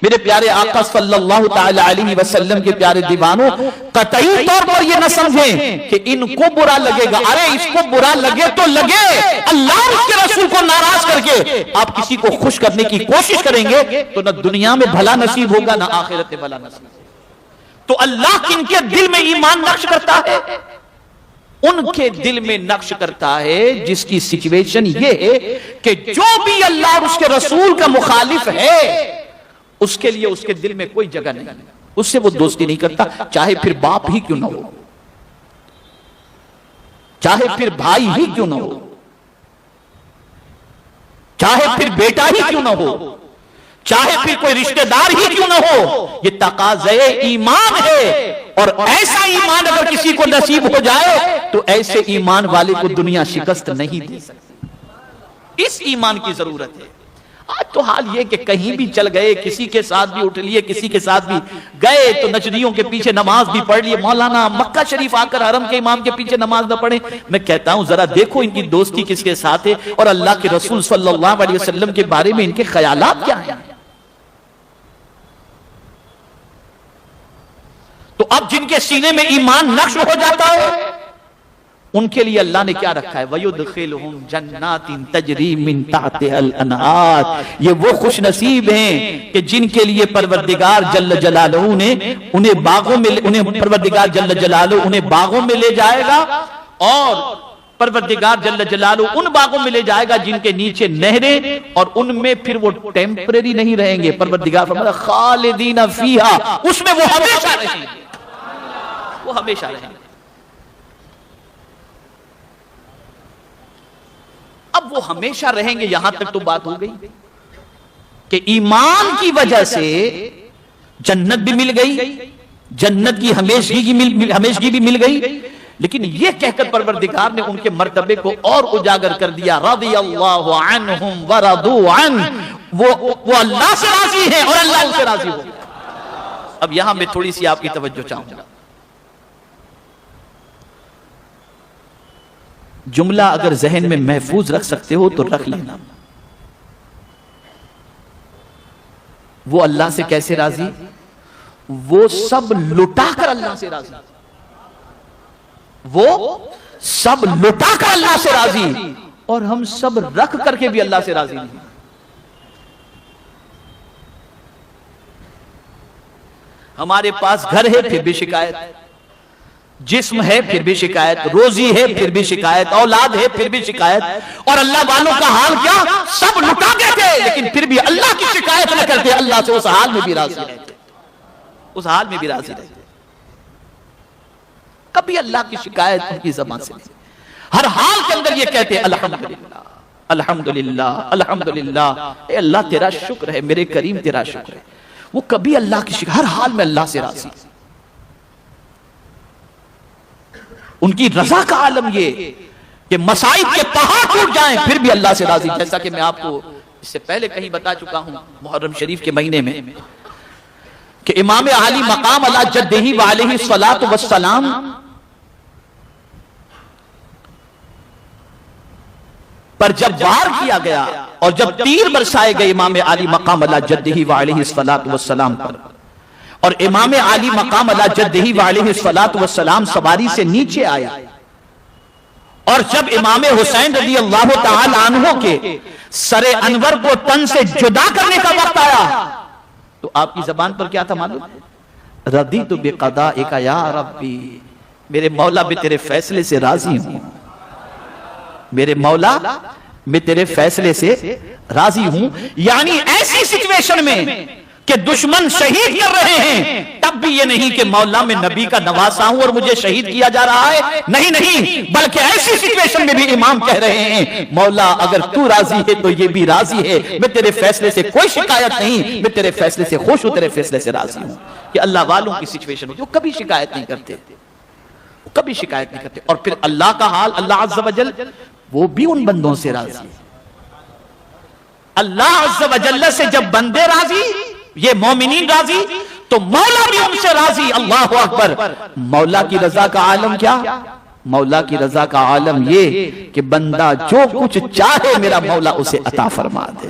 میرے پیارے آقا صلی اللہ تعالی علیہ وسلم کے پیارے دیوانوں، قطعی طور پر یہ نہ سمجھیں کہ ان کو برا لگے گا. ارے اس کو برا لگے تو لگے، اللہ اور اس کے رسول کو ناراض کر کے آپ کسی کو خوش کرنے کی کوشش کریں گے تو نہ دنیا میں بھلا نصیب ہوگا نہ آخرت میں بھلا نصیب ہوگا. تو اللہ کن کے دل میں ایمان نقش کرتا ہے؟ ان کے دل میں نقش کرتا ہے جس کی سچویشن یہ ہے کہ جو بھی اللہ اور اس کے رسول کا مخالف ہے اس کے لیے اس کے دل میں کوئی جگہ نہیں، اس سے وہ دوستی نہیں کرتا، چاہے پھر باپ ہی کیوں نہ ہو، چاہے پھر بھائی ہی کیوں نہ ہو، چاہے پھر بیٹا ہی کیوں نہ ہو، چاہے پھر کوئی رشتہ دار ہی کیوں نہ ہو. یہ تقاضۂ ایمان ہے، اور ایسا ایمان اگر کسی کو نصیب ہو جائے تو ایسے ایمان والے کو دنیا شکست نہیں دے سکتی. اس ایمان کی ضرورت ہے. آج تو حال یہ کہ کہیں بھی چل گئے، کسی کے ساتھ بھی اٹھ لیے، کسی کے ساتھ بھی گئے تو نچریوں کے پیچھے نماز بھی پڑھ لیے. مولانا مکہ شریف آ کر حرم کے امام کے پیچھے نماز نہ پڑھیں. میں کہتا ہوں ذرا دیکھو ان کی دوستی کس کے ساتھ ہے اور اللہ کے رسول صلی اللہ علیہ وسلم کے بارے میں ان کے خیالات کیا ہیں. تو اب جن کے سینے میں ایمان نقش ہو جاتا ہے ان کے لیے اللہ نے کیا رکھا ہے؟ وَيُدْخِلُهُمْ جَنَّاتٍ تَجْرِي مِن تَحْتِهَا الْأَنْهَارُ. یہ وہ خوش نصیب ہیں کہ جن کے لیے پروردگار جل جلالہ نے انہیں باغوں میں لے جائے گا، اور پروردگار جل جلالہ ان باغوں میں لے جائے گا جن کے نیچے نہریں، اور ان میں پھر وہ ٹیمپریری نہیں رہیں گے. پروردگار فرماتا ہے خالدین فیہا، اس میں وہ ہمیشہ رہیں گے، وہ ہمیشہ رہیں گے. اب وہ ہمیشہ رہیں گے، یہاں تک تو بات ہو گئی کہ ایمان کی وجہ سے جنت بھی مل گئی، جنت کی ہمیشگی بھی مل گئی. لیکن یہ کہہ کر پروردگار نے ان کے مرتبے کو اور اجاگر کر دیا، رضی اللہ عنہم ورضوا عنہ، وہ اللہ سے راضی ہیں اور اللہ ان سے راضی ہو. اب یہاں میں تھوڑی سی آپ کی توجہ چاہوں گا. جملہ اگر ذہن میں محفوظ رکھ سکتے ہو تو رکھ لینا. وہ اللہ سے کیسے راضی؟ وہ سب لٹا کر اللہ سے راضی، وہ سب لٹا کر اللہ سے راضی، اور ہم سب رکھ کر کے بھی اللہ سے راضی نہیں. ہمارے پاس گھر ہے پھر بھی شکایت، جسم ہے پھر بھی شکایت، روزی ہے پھر بھی شکایت، اولاد ہے پھر بھی شکایت. اور اللہ والوں کا حال کیا؟ سب لٹا دیتے لیکن پھر بھی اللہ کی شکایت نہ کرتے، اللہ سے اس حال میں بھی راضی رہتے، اس حال میں بھی راضی رہتے. کبھی اللہ کی شکایت ان کی زبان سے نہیں. ہر حال کے اندر یہ کہتے الحمدللہ الحمدللہ الحمدللہ، اے اللہ تیرا شکر ہے، میرے کریم تیرا شکر ہے. وہ کبھی اللہ کی شکایت، ہر حال میں اللہ سے راضی. ان کی رضا کا عالم یہ کہ مصائب کے پہاڑ ٹوٹ جائیں پھر بھی اللہ سے راضی. جیسا کہ میں آپ کو اس سے پہلے کہیں بتا چکا ہوں محرم شریف کے مہینے میں کہ امام عالی مقام علی جدہ وعلیہ الصلاۃ والسلام پر جب وار کیا گیا اور جب تیر برسائے گئے امام عالی مقام علی جدہ وعلیہ الصلاۃ والسلام پر، اور امام عالی مقام علی جدہ وعلیہ الصلاۃ والسلام سواری سے نیچے آیا، اور جب امام حسین رضی اللہ تعالی عنہ کے سر انور کو تن سے جدا کرنے کا وقت آیا تو آپ کی زبان پر کیا تھا معلوم؟ رضیت بقضائک یا ربی، میرے مولا میں تیرے فیصلے سے راضی ہوں، میرے مولا میں تیرے فیصلے سے راضی ہوں. یعنی ایسی سچویشن میں کہ دشمن شہید کر رہے ہیں تب بھی یہ نہیں کہ مولا میں نبی کا نواسا ہوں اور مجھے شہید کیا جا رہا ہے، نہیں، بلکہ ایسی سچویشن میں بھی امام کہہ رہے ہیں مولا اگر تو راضی ہے تو یہ بھی راضی ہے، میں تیرے فیصلے سے کوئی شکایت نہیں، میں تیرے فیصلے سے خوش ہوں، تیرے فیصلے سے راضی ہوں. کہ اللہ والوں کی سچویشن ہوتی ہے، وہ کبھی شکایت نہیں کرتے، کبھی شکایت نہیں کرتے. اور پھر اللہ کا حال، اللہ عز و جل وہ بھی ان بندوں سے راضی. اللہ عز و جل سے جب بندے راضی، یہ مومنین راضی، تو مولا بھی ان سے راضی. اللہ اکبر. مولا کی رضا کا عالم کیا؟ مولا کی رضا کا عالم یہ کہ بندہ جو کچھ چاہے میرا مولا اسے عطا فرما دے.